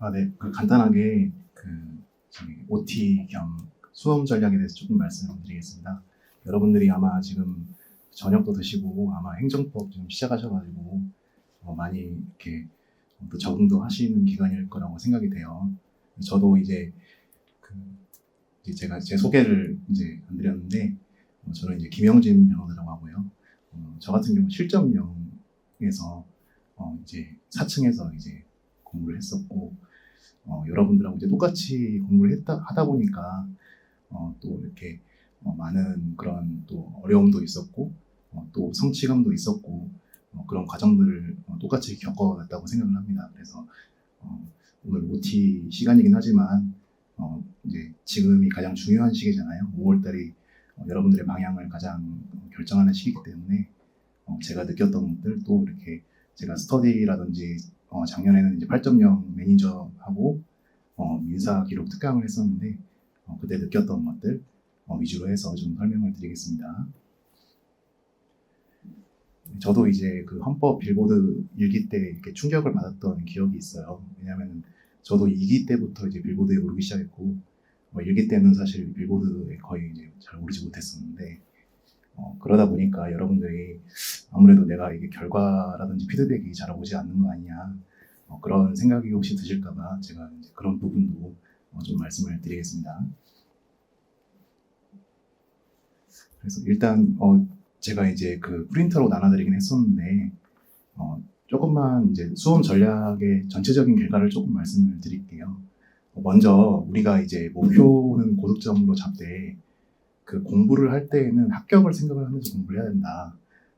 네. 간단하게 저기 OT 겸 수험 전략에 대해서 조금 말씀드리겠습니다. 여러분들이 아마 지금 저녁도 드시고 아마 행정법 좀 시작하셔가지고 많이 이렇게 또 적응도 하시는 기간일 거라고 생각이 돼요. 저도 이제 제가 제 소개를 이제 안 드렸는데 저는 이제 김영진 변호사라고 하고요. 저 같은 경우 실전형에서 이제 4층에서 이제 공부를 했었고 여러분들하고 이제 똑같이 공부를 하다 보니까 또 이렇게 많은 그런 또 어려움도 있었고 또 성취감도 있었고 그런 과정들을 똑같이 겪어왔다고 생각을 합니다. 그래서 오늘 OT 시간이긴 하지만 이제 지금이 가장 중요한 시기잖아요. 5월달이 여러분들의 방향을 가장 결정하는 시기이기 때문에 제가 느꼈던 것들 또 이렇게 제가 스터디라든지 작년에는 이제 8.0 매니저하고 민사 기록 특강을 했었는데 그때 느꼈던 것들 위주로 해서 좀 설명을 드리겠습니다. 저도 이제 그 헌법 빌보드 1기 때 이렇게 충격을 받았던 기억이 있어요. 왜냐하면 저도 2기 때부터 이제 빌보드에 오르기 시작했고 1기 때는 사실 빌보드에 거의 이제 잘 오르지 못했었는데 그러다 보니까 여러분들이 아무래도 내가 이게 결과라든지 피드백이 잘 오지 않는 거 아니냐 그런 생각이 혹시 드실까봐 제가 이제 그런 부분도 좀 말씀을 드리겠습니다. 그래서 일단 제가 이제 그 프린터로 나눠드리긴 했었는데 조금만 이제 수험 전략의 전체적인 결과를 조금 말씀을 드릴게요. 먼저 우리가 이제 목표는 고득점으로 잡되 그 공부를 할 때에는 합격을 생각을 하면서 공부를 해야 된다.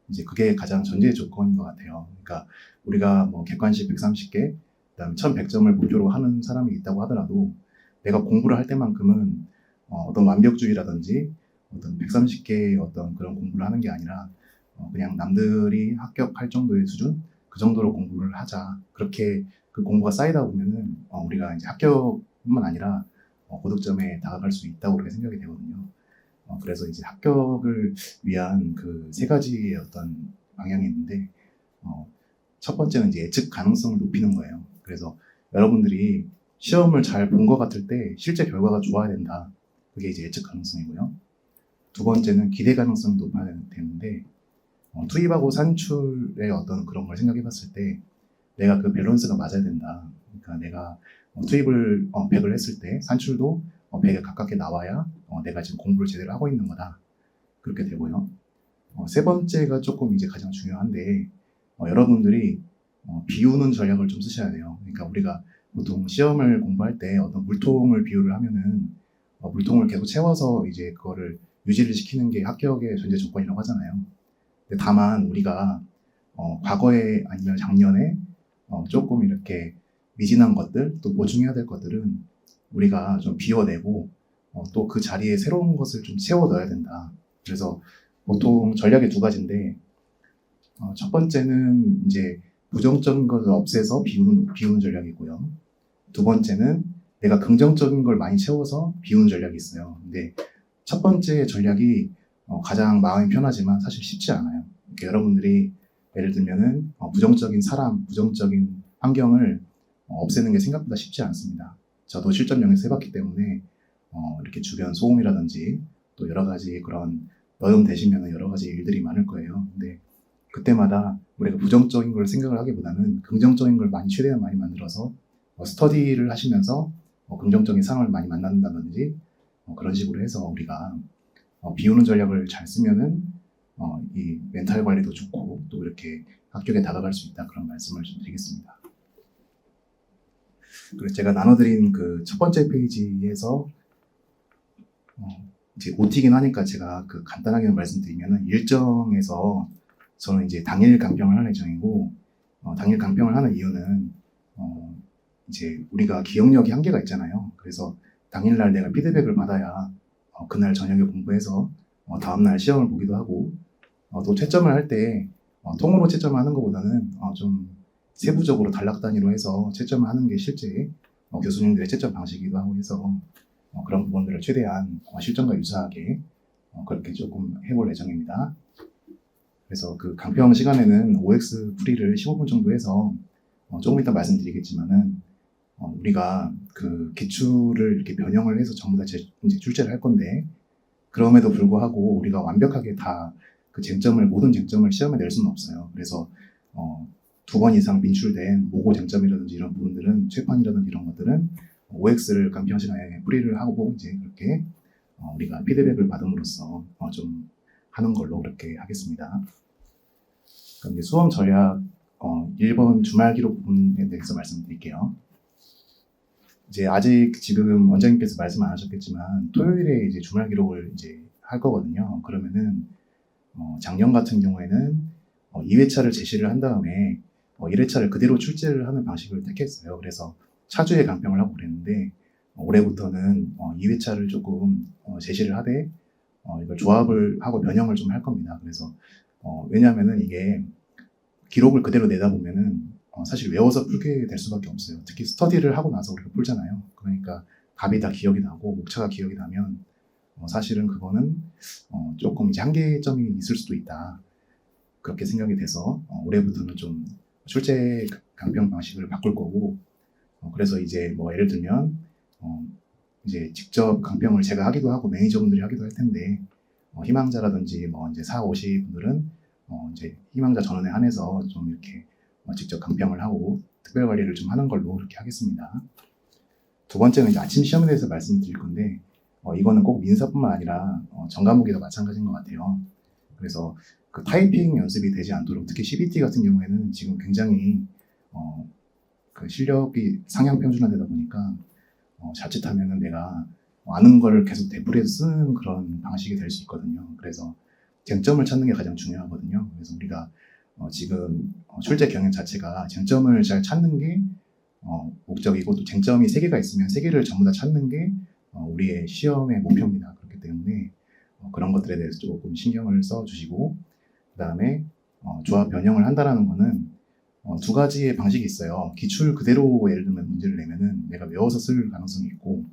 이제 그게 가장 전제 조건인 것 같아요. 그러니까 우리가 뭐 객관식 130개, 그다음에 1100점을 목표로 하는 사람이 있다고 하더라도 내가 공부를 할 때만큼은 어떤 완벽주의라든지 어떤 130개의 어떤 그런 공부를 하는 게 아니라 그냥 남들이 합격할 정도의 수준 그 정도로 공부를 하자. 그렇게 그 공부가 쌓이다 보면은 우리가 이제 합격뿐만 아니라 고득점에 다가갈 수 있다고 그렇게 생각이 되거든요. 그래서 이제 합격을 위한 그 세 가지의 어떤 방향이 있는데 첫 번째는 이제 예측 가능성을 높이는 거예요. 그래서 여러분들이 시험을 잘 본 것 같을 때 실제 결과가 좋아야 된다. 그게 이제 예측 가능성이고요. 두 번째는 기대 가능성이 높아야 되는데 투입하고 산출의 어떤 그런 걸 생각해 봤을 때 내가 그 밸런스가 맞아야 된다. 그러니까 내가 투입을 100을 했을 때 산출도 100에 가깝게 나와야 내가 지금 공부를 제대로 하고 있는 거다. 그렇게 되고요. 세 번째가 조금 이제 가장 중요한데 여러분들이 비우는 전략을 좀 쓰셔야 돼요. 그러니까 우리가 보통 시험을 공부할 때 어떤 물통을 비유를 하면은 물통을 계속 채워서 이제 그거를 유지를 시키는 게 합격의 전제 조건이라고 하잖아요. 근데 다만 우리가 과거에 아니면 작년에 조금 이렇게 미진한 것들 또 보충해야 될 것들은 우리가 좀 비워내고 또 그 자리에 새로운 것을 좀 채워 넣어야 된다. 그래서 보통 전략이 두 가지인데 첫 번째는 이제 부정적인 것을 없애서 비우는 전략이고요. 두 번째는 내가 긍정적인 걸 많이 채워서 비우는 전략이 있어요. 근데 첫 번째 전략이 가장 마음이 편하지만 사실 쉽지 않아요. 그러니까 여러분들이 예를 들면은 부정적인 사람, 부정적인 환경을 없애는 게 생각보다 쉽지 않습니다. 저도 실전 영역에서 해봤기 때문에 이렇게 주변 소음이라든지 또 여러 가지 그런 여름되시면 여러 가지 일들이 많을 거예요. 근데 그때마다 우리가 부정적인 걸 생각을 하기보다는 긍정적인 걸 최대한 많이 만들어서 스터디를 하시면서 긍정적인 상황을 많이 만난다든지 그런 식으로 해서 우리가 비우는 전략을 잘 쓰면은 이 멘탈 관리도 좋고 또 이렇게 합격에 다가갈 수 있다 그런 말씀을 좀 드리겠습니다. 그래서 제가 나눠드린 그 첫 번째 페이지에서 이제 OT긴 하니까 제가 그 간단하게 말씀드리면은 일정에서 저는 이제 당일 강평을 하는 예정이고 당일 강평을 하는 이유는 이제 우리가 기억력이 한계가 있잖아요. 그래서 당일날 내가 피드백을 받아야 그날 저녁에 공부해서 다음날 시험을 보기도 하고 또 채점을 할 때 통으로 채점을 하는 것보다는 좀 세부적으로 단락 단위로 해서 채점을 하는 게 실제 교수님들의 채점 방식이기도 하고 해서 그런 부분들을 최대한 실전과 유사하게 그렇게 조금 해볼 예정입니다. 그래서 그 강평 시간에는 OX 풀이를 15분 정도 해서 조금 이따 말씀드리겠지만은 우리가 그 기출을 이렇게 변형을 해서 전부 다 이제 출제를 할 건데, 그럼에도 불구하고 우리가 완벽하게 다 그 모든 쟁점을 시험에 낼 수는 없어요. 그래서 2번 이상 민출된 모고 쟁점이라든지 이런 부분들은, 최판이라든지 이런 것들은 OX를 강평 시간에 풀이를 하고 이제 그렇게 우리가 피드백을 받음으로써 좀 하는 걸로 그렇게 하겠습니다. 그럼 이제 수험 전략 1번 주말 기록 부분에 대해서 말씀드릴게요. 이제 아직 지금 원장님께서 말씀 안 하셨겠지만 토요일에 이제 주말 기록을 이제 할 거거든요. 그러면은 작년 같은 경우에는 2회차를 제시를 한 다음에 1회차를 그대로 출제를 하는 방식을 택했어요. 그래서 차주에 강평을 하고 그랬는데 올해부터는 2회차를 조금 제시를 하되 이걸 조합을 하고 변형을 좀 할 겁니다. 그래서 왜냐하면은 이게 기록을 그대로 내다 보면은 사실 외워서 풀게 될 수밖에 없어요. 특히 스터디를 하고 나서 우리가 풀잖아요. 그러니까 답이 다 기억이 나고 목차가 기억이 나면 사실은 그거는 조금 이제 한계점이 있을 수도 있다. 그렇게 생각이 돼서 올해부터는 좀 출제 강평 방식을 바꿀 거고, 그래서 이제 뭐 예를 들면 이제 직접 강평을 제가 하기도 하고 매니저분들이 하기도 할 텐데 희망자라든지 뭐 이제 4, 50 분들은 이제 희망자 전원에 한해서 좀 이렇게 직접 강평을 하고 특별 관리를 좀 하는 걸로 그렇게 하겠습니다. 두 번째는 이제 아침 시험에 대해서 말씀드릴 건데 이거는 꼭 민사뿐만 아니라 전 과목에도 마찬가지인 것 같아요. 그래서 그 타이핑 연습이 되지 않도록, 특히 CBT 같은 경우에는 지금 굉장히 그 실력이 상향 평준화되다 보니까 자칫하면은 내가 아는 걸 계속 되풀이해서 쓰는 그런 방식이 될 수 있거든요. 그래서 쟁점을 찾는 게 가장 중요하거든요. 그래서 우리가 지금 출제 경영 자체가 쟁점을 잘 찾는 게 목적이고, 또 쟁점이 3개가 있으면 3개를 전부 다 찾는 게 우리의 시험의 목표입니다. 그렇기 때문에 그런 것들에 대해서 조금 신경을 써주시고, 그 다음에 조합 변형을 한다라는 거는 2가지의 방식이 있어요. 기출 그대로 예를 들면 문제를 내면은 내가 외워서 쓸 가능성이 있고,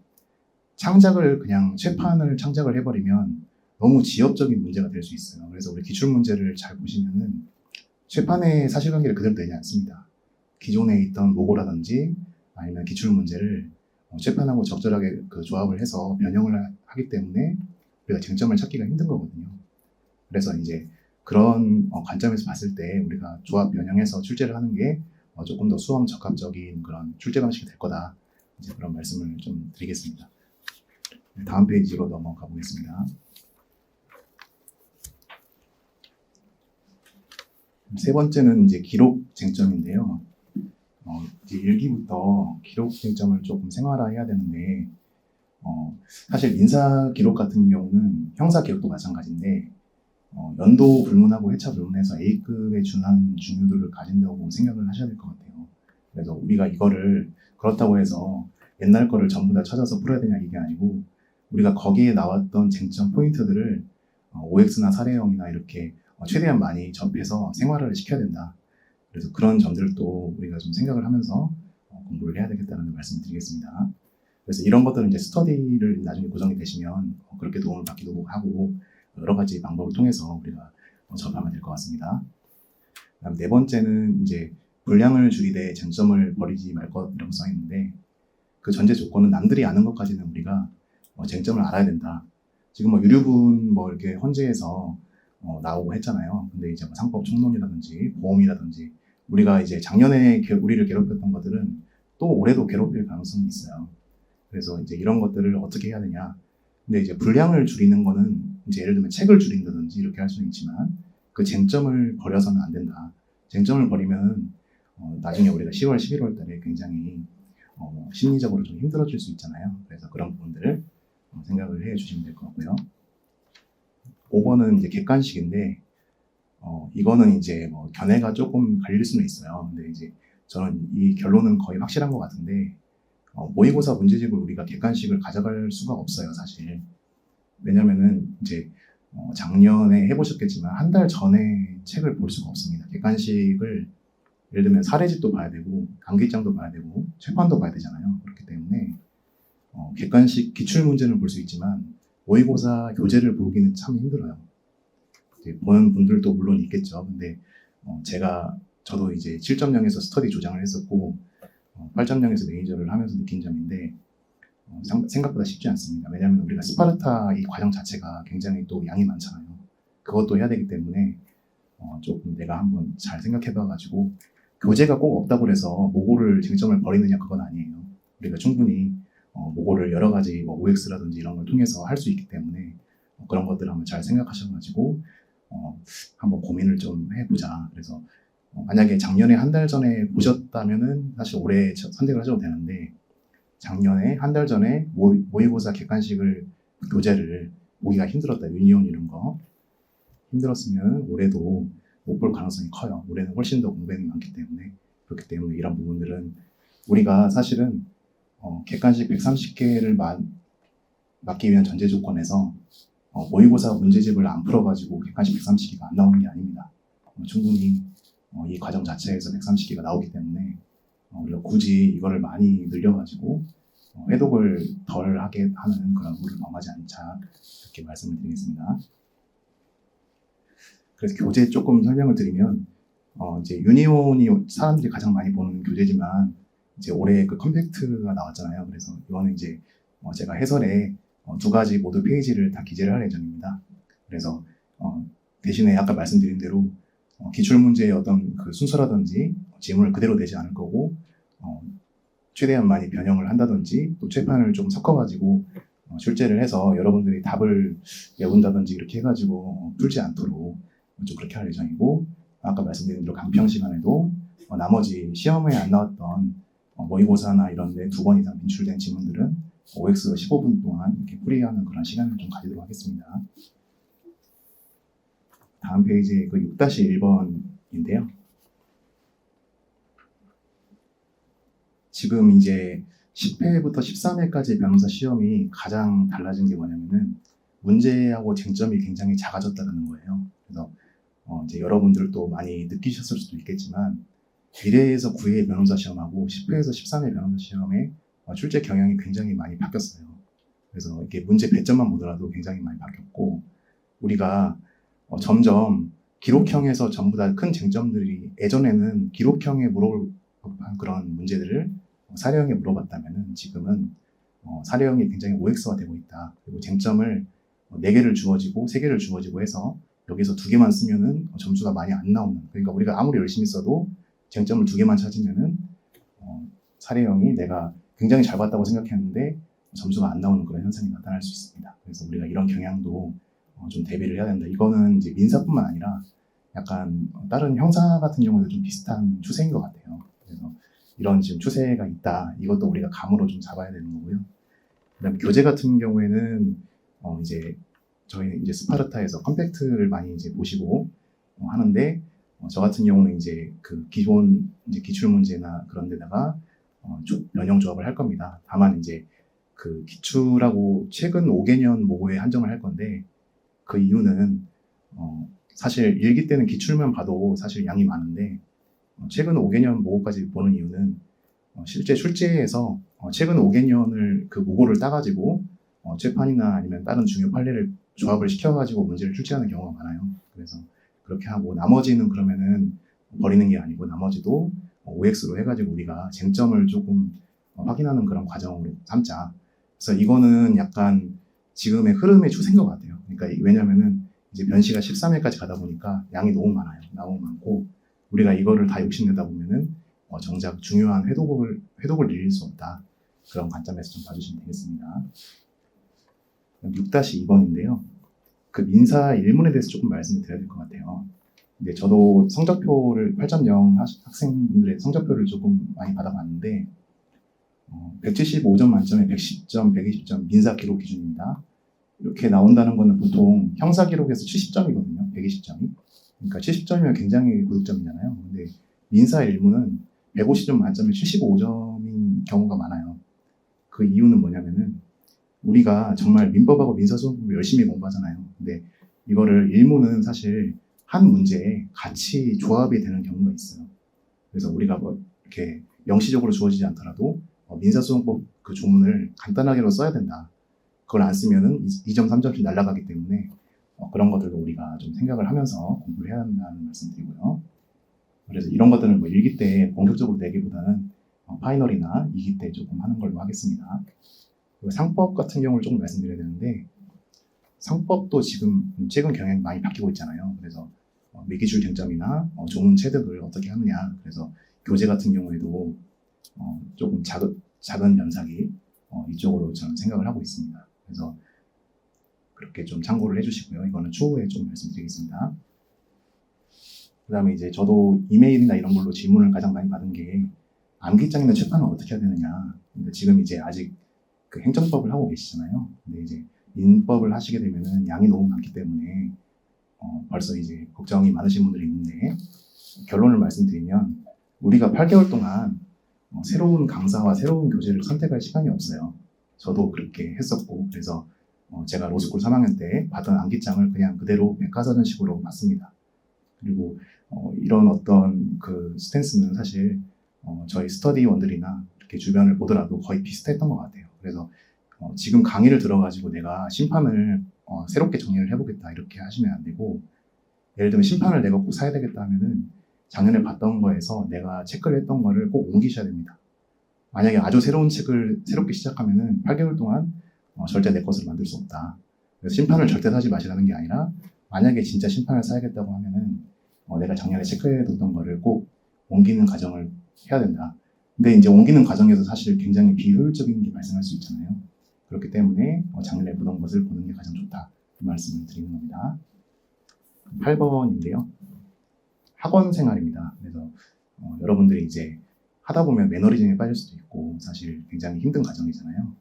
창작을 그냥 최판을 창작을 해버리면 너무 지엽적인 문제가 될 수 있어요. 그래서 우리 기출 문제를 잘 보시면은 최판의 사실관계를 그대로 내지 않습니다. 기존에 있던 모고라든지 아니면 기출 문제를 최판하고 적절하게 그 조합을 해서 변형을 하기 때문에 우리가 쟁점을 찾기가 힘든 거거든요. 그래서 이제 그런 관점에서 봤을 때 우리가 조합 변형해서 출제를 하는 게 조금 더 수험 적합적인 그런 출제 방식이 될 거다. 이제 그런 말씀을 좀 드리겠습니다. 다음 페이지로 넘어가 보겠습니다. 세 번째는 이제 기록 쟁점인데요. 이제 1기부터 기록 쟁점을 조금 생활화해야 되는데, 사실 민사 기록 같은 경우는 형사 기록도 마찬가지인데, 연도 불문하고 회차 불문해서 A급에 준한 중요도를 가진다고 생각을 하셔야 될 것 같아요. 그래서 우리가 이거를 그렇다고 해서 옛날 거를 전부 다 찾아서 풀어야 되냐 이게 아니고, 우리가 거기에 나왔던 쟁점 포인트들을 OX나 사례형이나 이렇게 최대한 많이 접해서 생활화를 시켜야 된다. 그래서 그런 점들도 우리가 좀 생각을 하면서 공부를 해야 되겠다는 말씀을 드리겠습니다. 그래서 이런 것들은 이제 스터디를 나중에 구성이 되시면 그렇게 도움을 받기도 하고, 여러 가지 방법을 통해서 우리가 접하면 될 것 같습니다. 그다음 4번째는 이제 분량을 줄이되 쟁점을 버리지 말 것이라고 써있는데, 그 전제 조건은 남들이 아는 것까지는 우리가 쟁점을 알아야 된다. 지금 뭐 유류분 뭐 이렇게 헌재에서 나오고 했잖아요. 근데 이제 뭐 상법 총론이라든지 보험이라든지 우리가 이제 작년에 우리를 괴롭혔던 것들은 또 올해도 괴롭힐 가능성이 있어요. 그래서 이제 이런 것들을 어떻게 해야 되냐. 근데 이제 분량을 줄이는 거는 이제 예를 들면 책을 줄인다든지 이렇게 할 수는 있지만 그 쟁점을 버려서는 안 된다. 쟁점을 버리면 나중에 우리가 10월, 11월 달에 굉장히 심리적으로 좀 힘들어질 수 있잖아요. 그래서 그런 부분들을 생각을 해 주시면 될 것 같고요. 5번은 이제 객관식인데, 이거는 이제 뭐 견해가 조금 갈릴 수는 있어요. 근데 이제 저는 이 결론은 거의 확실한 것 같은데, 모의고사 문제집을 우리가 객관식을 가져갈 수가 없어요, 사실. 왜냐면은 이제 작년에 해보셨겠지만 한 달 전에 책을 볼 수가 없습니다. 객관식을 예를 들면 사례집도 봐야 되고 강기장도 봐야 되고 최판도 봐야 되잖아요. 그렇기 때문에 객관식 기출 문제는 볼 수 있지만 모의고사 교재를 보기는 참 힘들어요. 이제 보는 분들도 물론 있겠죠. 근데 저도 이제 7.0에서 스터디 조장을 했었고 8.0에서 매니저를 하면서 느낀 점인데 생각보다 쉽지 않습니다. 왜냐하면 우리가 스파르타 이 과정 자체가 굉장히 또 양이 많잖아요. 그것도 해야 되기 때문에 조금 내가 한번 잘 생각해봐가지고 교재가 꼭 없다고 해서 모고를 쟁점을 버리느냐 그건 아니에요. 우리가 충분히 모고를 여러 가지 뭐 OX라든지 이런 걸 통해서 할 수 있기 때문에 그런 것들을 한번 잘 생각하셔가지고 한번 고민을 좀 해보자. 그래서 만약에 작년에 한 달 전에 보셨다면은 사실 올해 선택을 하셔도 되는데 작년에 한 달 전에 모의고사 객관식을 교재를 보기가 힘들었다. 유니온 이런 거 힘들었으면 올해도 못 볼 가능성이 커요. 올해는 훨씬 더 공백이 많기 때문에 그렇기 때문에 이런 부분들은 우리가 사실은 객관식 130개를 맞기 위한 전제 조건에서 모의고사 문제집을 안 풀어가지고 객관식 130개가 안 나오는 게 아닙니다. 충분히 이 과정 자체에서 130개가 나오기 때문에 우리가 굳이 이거를 많이 늘려가지고 해독을 덜 하게 하는 그런 룰을 범하지 않자 이렇게 말씀을 드리겠습니다. 그래서 교재 조금 설명을 드리면 이제 유니온이 사람들이 가장 많이 보는 교재지만 이제 올해 그 컴팩트가 나왔잖아요. 그래서 이거는 이제 제가 해설에 두 가지 모두 페이지를 다 기재를 할 예정입니다. 그래서 대신에 아까 말씀드린 대로 기출문제의 어떤 그 순서라든지 지문을 그대로 내지 않을 거고 최대한 많이 변형을 한다든지 또 최판을 좀 섞어가지고 출제를 해서 여러분들이 답을 외운다든지 이렇게 해가지고 풀지 않도록 좀 그렇게 할 예정이고 아까 말씀드린 대로 강평 시간에도 나머지 시험에 안 나왔던 모의고사나 이런 데 2번 이상 빈출된 지문들은 OX로 15분 동안 이렇게 풀이하는 그런 시간을 좀 가지도록 하겠습니다. 다음 페이지에 그 6-1번인데요. 지금 이제 10회부터 13회까지 변호사 시험이 가장 달라진 게 뭐냐면은 문제하고 쟁점이 굉장히 작아졌다는 거예요. 그래서 이제 여러분들도 많이 느끼셨을 수도 있겠지만 1회에서 9회 변호사 시험하고 10회에서 13회 변호사 시험의 출제 경향이 굉장히 많이 바뀌었어요. 그래서 이게 문제 배점만 보더라도 굉장히 많이 바뀌었고 우리가 점점 기록형에서 전부 다 큰 쟁점들이 예전에는 기록형에 물어볼 법한 그런 문제들을 사례형에 물어봤다면은 지금은 사례형이 굉장히 OX화 되고 있다. 그리고 쟁점을 4개를 주어지고 3개를 주어지고 해서 여기서 2개만 쓰면은 점수가 많이 안 나오는. 그러니까 우리가 아무리 열심히 써도 쟁점을 2개만 찾으면은 사례형이 내가 굉장히 잘 봤다고 생각했는데 점수가 안 나오는 그런 현상이 나타날 수 있습니다. 그래서 우리가 이런 경향도 좀 대비를 해야 된다. 이거는 이제 민사뿐만 아니라 약간 다른 형사 같은 경우도 좀 비슷한 추세인 것 같아요. 그래서 이런 지금 추세가 있다. 이것도 우리가 감으로 좀 잡아야 되는 거고요. 그다음에 교재 같은 경우에는 이제 저희는 이제 스파르타에서 컴팩트를 많이 이제 보시고 하는데 저 같은 경우는 이제 그 기본 이제 기출 문제나 그런 데다가 변형 조합을 할 겁니다. 다만 이제 그 기출하고 최근 5개년 모고에 한정을 할 건데 그 이유는 사실 일기 때는 기출만 봐도 사실 양이 많은데 최근 5개년 모고까지 보는 이유는 실제 출제에서 최근 5개년을 그 모고를 따가지고 재판이나 아니면 다른 중요 판례를 조합을 시켜가지고 문제를 출제하는 경우가 많아요. 그래서 그렇게 하고 나머지는 그러면은 버리는 게 아니고 나머지도 OX로 해가지고 우리가 쟁점을 조금 확인하는 그런 과정으로 삼자. 그래서 이거는 약간 지금의 흐름의 추세인 것 같아요. 그러니까 왜냐면은 이제 변시가 13회까지 가다 보니까 양이 너무 많아요. 너무 많고 우리가 이거를 다 욕심내다 보면은 정작 중요한 회독을 늘릴 수 없다. 그런 관점에서 좀 봐주시면 되겠습니다. 6-2번인데요. 그 민사 일문에 대해서 조금 말씀을 드려야 될 것 같아요. 근데 저도 성적표를 8.0 학생분들의 성적표를 조금 많이 받아봤는데 175점 만점에 110점, 120점 민사 기록 기준입니다. 이렇게 나온다는 거는 보통 형사 기록에서 70점이거든요. 120점이. 그러니까 70점이면 굉장히 고득점이잖아요. 근데 민사 일문은 150점 만점에 75점인 경우가 많아요. 그 이유는 뭐냐면은 우리가 정말 민법하고 민사소송법을 열심히 공부하잖아요. 근데 이거를 일문은 사실 한 문제에 같이 조합이 되는 경우가 있어요. 그래서 우리가 뭐 이렇게 명시적으로 주어지지 않더라도 민사소송법 그 조문을 간단하게로 써야 된다. 그걸 안 쓰면은 2점, 3점씩 날아가기 때문에 그런 것들도 우리가 좀 생각을 하면서 공부를 해야 한다는 말씀 드리고요. 그래서 이런 것들은 뭐 일기 때 본격적으로 내기보다는 파이널이나 2기 때 조금 하는 걸로 하겠습니다. 그리고 상법 같은 경우를 조금 말씀드려야 되는데 상법도 지금 최근 경향이 많이 바뀌고 있잖아요. 그래서 미기출 쟁점이나 조문 체득을 어떻게 하느냐. 그래서 교재 같은 경우에도 조금 작은 면사기 이쪽으로 저는 생각을 하고 있습니다. 그래서 그렇게 좀 참고를 해주시고요. 이거는 추후에 좀 말씀드리겠습니다. 그 다음에 이제 저도 이메일이나 이런 걸로 질문을 가장 많이 받은 게 암기장이나 출판을 어떻게 해야 되느냐. 근데 지금 이제 아직 그 행정법을 하고 계시잖아요. 근데 이제 민법을 하시게 되면은 양이 너무 많기 때문에 벌써 이제 걱정이 많으신 분들이 있는데 결론을 말씀드리면 우리가 8개월 동안 새로운 강사와 새로운 교재를 선택할 시간이 없어요. 저도 그렇게 했었고 그래서 제가 로스쿨 3학년 때 받은 암기장을 그냥 그대로 백과사전식으로 봤습니다. 그리고 이런 어떤 그 스탠스는 사실 저희 스터디원들이나 이렇게 주변을 보더라도 거의 비슷했던 것 같아요. 그래서 지금 강의를 들어가지고 내가 심판을 새롭게 정리를 해보겠다 이렇게 하시면 안 되고 예를 들면 심판을 내가 꼭 사야 되겠다 하면은 작년에 봤던 거에서 내가 체크를 했던 거를 꼭 옮기셔야 됩니다. 만약에 아주 새로운 책을 새롭게 시작하면은 8개월 동안 절대 내 것으로 만들 수 없다. 그래서 심판을 절대 사지 마시라는 게 아니라 만약에 진짜 심판을 사야겠다고 하면은 내가 작년에 체크해뒀던 거를 꼭 옮기는 과정을 해야 된다. 근데 이제 옮기는 과정에서 사실 굉장히 비효율적인 게 발생할 수 있잖아요. 그렇기 때문에 작년에 보던 것을 보는 게 가장 좋다. 그 말씀을 드리는 겁니다. 8번인데요. 학원 생활입니다. 그래서 여러분들이 이제 하다 보면 매너리즘에 빠질 수도 있고 사실 굉장히 힘든 과정이잖아요.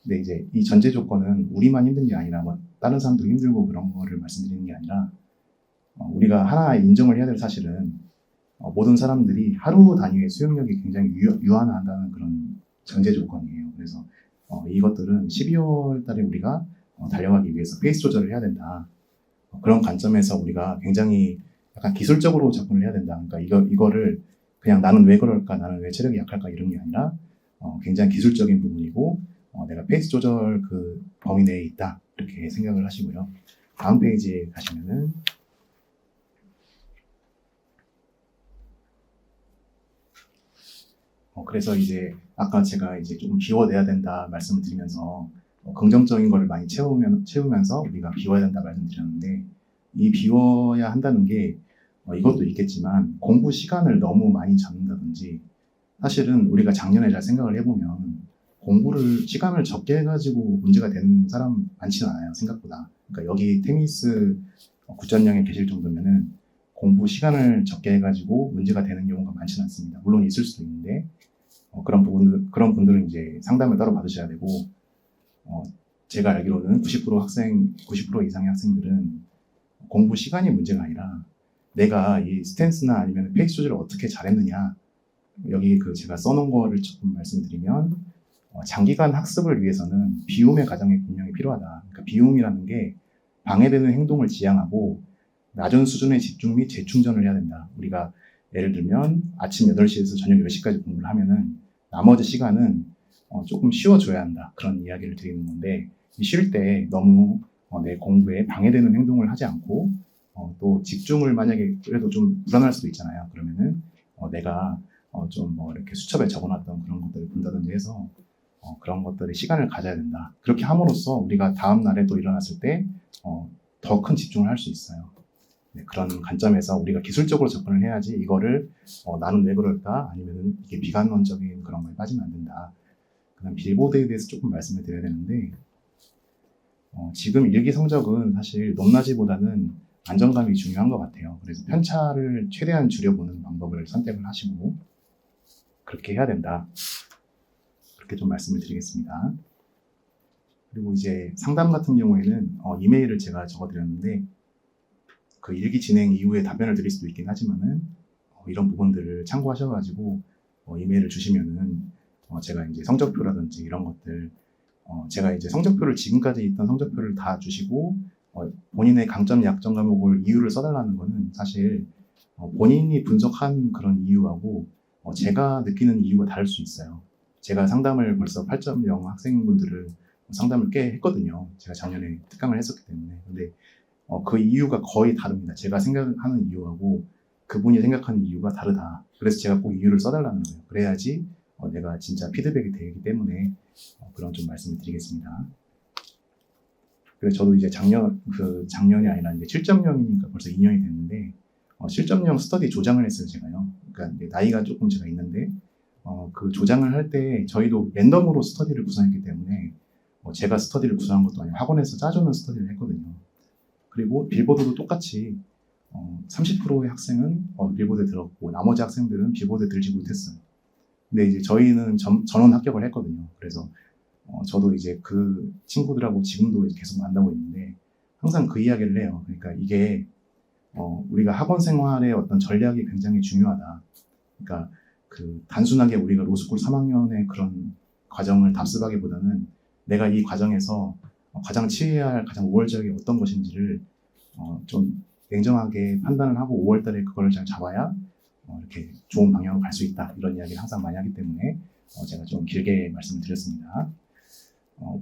근데 이제 이 전제 조건은 우리만 힘든 게 아니라 다른 사람도 힘들고 그런 거를 말씀드리는 게 아니라 우리가 하나 인정을 해야 될 사실은 모든 사람들이 하루 단위의 수용력이 굉장히 유한하다는 그런 전제 조건이에요. 그래서 이것들은 12월 달에 우리가 달려가기 위해서 페이스 조절을 해야 된다. 그런 관점에서 우리가 굉장히 약간 기술적으로 접근을 해야 된다. 그러니까 이거를 그냥 나는 왜 그럴까, 나는 왜 체력이 약할까 이런 게 아니라 굉장히 기술적인 부분이고 내가 페이스 조절 그 범위 내에 있다. 이렇게 생각을 하시고요. 다음 페이지에 가시면은 그래서 이제 아까 제가 이제 조금 비워내야 된다 말씀을 드리면서 긍정적인 거를 많이 채우면서 우리가 비워야 된다 말씀드렸는데 이 비워야 한다는 게 이것도 있겠지만 공부 시간을 너무 많이 잡는다든지 사실은 우리가 작년에 잘 생각을 해보면 공부를 시간을 적게 해가지고 문제가 되는 사람 많지는 않아요. 생각보다. 그러니까 여기 테니스 9.0에 계실 정도면은 공부 시간을 적게 해가지고 문제가 되는 경우가 많지는 않습니다. 물론 있을 수도 있는데 그런 분들은 이제 상담을 따로 받으셔야 되고 제가 알기로는 90% 이상의 학생들은 공부 시간이 문제가 아니라 내가 이 스탠스나 아니면 페이스 조절을 어떻게 잘했느냐 여기 그 제가 써놓은 거를 조금 말씀드리면 장기간 학습을 위해서는 비움의 과정이 분명히 필요하다. 그러니까 비움이라는 게 방해되는 행동을 지양하고 낮은 수준의 집중 및 재충전을 해야 된다. 우리가 예를 들면 아침 8시에서 저녁 10시까지 공부를 하면은 나머지 시간은 조금 쉬어줘야 한다. 그런 이야기를 드리는 건데 쉴 때 너무 내 공부에 방해되는 행동을 하지 않고 또 집중을 만약에 그래도 좀 불안할 수도 있잖아요. 그러면은 내가 좀 이렇게 수첩에 적어놨던 그런 것들을 본다든지 해서 그런 것들에 시간을 가져야 된다. 그렇게 함으로써 우리가 다음 날에 또 일어났을 때 더 큰 집중을 할 수 있어요. 네, 그런 관점에서 우리가 기술적으로 접근을 해야지 이거를 나는 왜 그럴까? 아니면 이게 비관론적인 그런 거에 빠지면 안 된다. 그다음 빌보드에 대해서 조금 말씀을 드려야 되는데 지금 일기 성적은 사실 높낮이보다는 안정감이 중요한 것 같아요. 그래서 편차를 최대한 줄여보는 방법을 선택을 하시고 그렇게 해야 된다. 그렇게 좀 말씀을 드리겠습니다. 그리고 이제 상담 같은 경우에는 이메일을 제가 적어드렸는데 그 일기 진행 이후에 답변을 드릴 수도 있긴 하지만은 이런 부분들을 참고하셔가지고 이메일을 주시면은 제가 이제 성적표라든지 이런 것들 제가 이제 성적표를 지금까지 있던 성적표를 다 주시고 본인의 강점, 약점 과목을 이유를 써달라는 거는 사실 본인이 분석한 그런 이유하고 제가 느끼는 이유가 다를 수 있어요. 제가 상담을 벌써 8.0 학생분들을 상담을 꽤 했거든요. 제가 작년에 특강을 했었기 때문에. 근데 그 이유가 거의 다릅니다. 제가 생각하는 이유하고 그분이 생각하는 이유가 다르다. 그래서 제가 꼭 이유를 써달라는 거예요. 그래야지 내가 진짜 피드백이 되기 때문에 그런 좀 말씀을 드리겠습니다. 그래서 저도 이제 작년이 아니라 이제 7.0이니까 벌써 2년이 됐는데 7.0 스터디 조장을 했어요, 제가요. 그러니까 이제 나이가 조금 제가 있는데 그 조장을 할 때 저희도 랜덤으로 스터디를 구성했기 때문에 제가 스터디를 구성한 것도 아니고 학원에서 짜주는 스터디를 했거든요. 그리고 빌보드도 똑같이 30%의 학생은 빌보드에 들었고 나머지 학생들은 빌보드에 들지 못했어요. 근데 이제 저희는 전원 합격을 했거든요. 그래서 저도 이제 그 친구들하고 지금도 계속 만나고 있는데 항상 그 이야기를 해요. 그러니까 이게 우리가 학원 생활의 어떤 전략이 굉장히 중요하다. 그러니까 그 단순하게 우리가 로스쿨 3학년의 그런 과정을 답습하기보다는 내가 이 과정에서 가장 취해야 할 가장 우월적이 어떤 것인지를 좀 냉정하게 판단을 하고 5월달에 그거를 잘 잡아야 이렇게 좋은 방향으로 갈 수 있다. 이런 이야기를 항상 많이 하기 때문에 제가 좀 길게 말씀을 드렸습니다.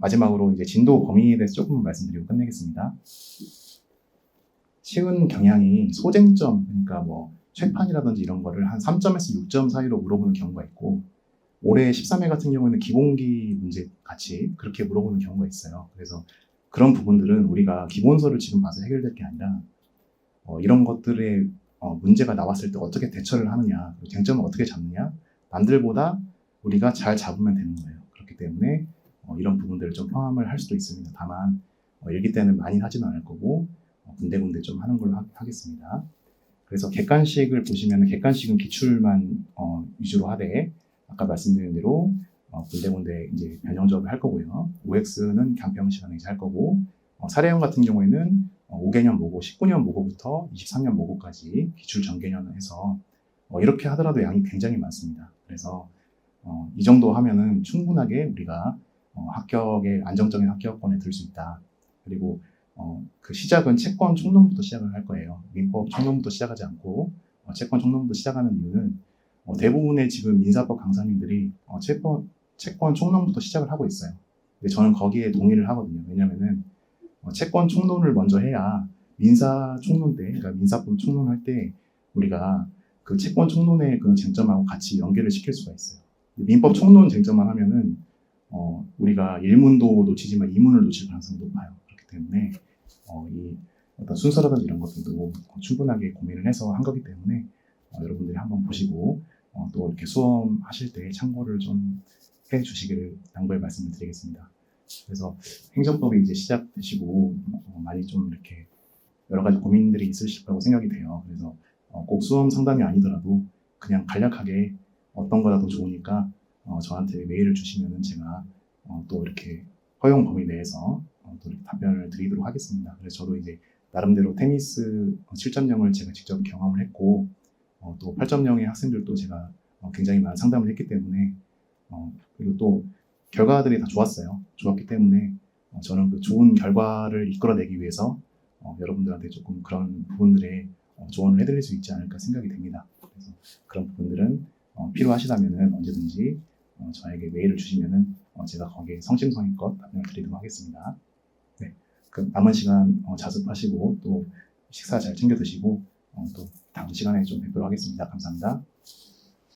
마지막으로 이제 진도 범위에 대해서 조금 말씀드리고 끝내겠습니다. 쉬운 경향이 소쟁점, 그러니까 뭐 최판이라든지 이런 거를 한 3점에서 6점 사이로 물어보는 경우가 있고 올해 13회 같은 경우에는 기본기 문제 같이 그렇게 물어보는 경우가 있어요. 그래서 그런 부분들은 우리가 기본서를 지금 봐서 해결될 게 아니라 이런 것들의 문제가 나왔을 때 어떻게 대처를 하느냐, 쟁점을 어떻게 잡느냐, 남들보다 우리가 잘 잡으면 되는 거예요. 그렇기 때문에 이런 부분들을 좀 포함을 할 수도 있습니다. 다만 일기 때는 많이 하지는 않을 거고 군데군데 좀 하는 걸로 하겠습니다. 그래서 객관식을 보시면 객관식은 기출만 위주로 하되 아까 말씀드린 대로 군데군데 이제 변형적으로 할 거고요. OX는 강평 시간에 이제 할 거고 사례형 같은 경우에는 5개년 모고, 19년 모고부터 23년 모고까지 기출 전개년을 해서 이렇게 하더라도 양이 굉장히 많습니다. 그래서 이 정도 하면은 충분하게 우리가 합격의 안정적인 합격권에 들 수 있다. 그리고 그 시작은 채권 총론부터 시작을 할 거예요. 민법 총론부터 시작하지 않고 채권 총론부터 시작하는 이유는 대부분의 지금 민사법 강사님들이 채권 총론부터 시작을 하고 있어요. 근데 저는 거기에 동의를 하거든요. 왜냐면은 채권 총론을 먼저 해야 민사 총론 때, 그러니까 민사법 총론할 때 우리가 그 채권 총론의 그런 쟁점하고 같이 연계를 시킬 수가 있어요. 민법 총론 쟁점만 하면은 우리가 1문도 놓치지만 2문을 놓칠 가능성이 높아요. 그렇기 때문에 이 어떤 순서라든지 이런 것들도 충분하게 고민을 해서 한 거기 때문에 여러분들이 한번 보시고 또 이렇게 수험하실 때 참고를 좀 해주시기를 당부의 말씀을 드리겠습니다. 그래서 행정법이 이제 시작되시고 많이 좀 이렇게 여러 가지 고민들이 있으실 거라고 생각이 돼요. 그래서 꼭 수험 상담이 아니더라도 그냥 간략하게 어떤 거라도 좋으니까 저한테 메일을 주시면은 제가 또 이렇게 허용 범위 내에서 또 이렇게 답변을 드리도록 하겠습니다. 그래서 저도 이제 나름대로 테니스 7.0을 제가 직접 경험을 했고 또 8.0의 학생들도 제가 굉장히 많은 상담을 했기 때문에 그리고 또 결과들이 다 좋았어요. 좋았기 때문에 저는 그 좋은 결과를 이끌어내기 위해서 여러분들한테 조금 그런 부분들에 조언을 해드릴 수 있지 않을까 생각이 됩니다. 그래서 그런 부분들은 필요하시다면 언제든지 저에게 메일을 주시면은 제가 거기에 성심성의껏 답변을 드리도록 하겠습니다. 네, 그 남은 시간 자습하시고 또 식사 잘 챙겨 드시고 또 다음 시간에 좀 뵙도록 하겠습니다. 감사합니다.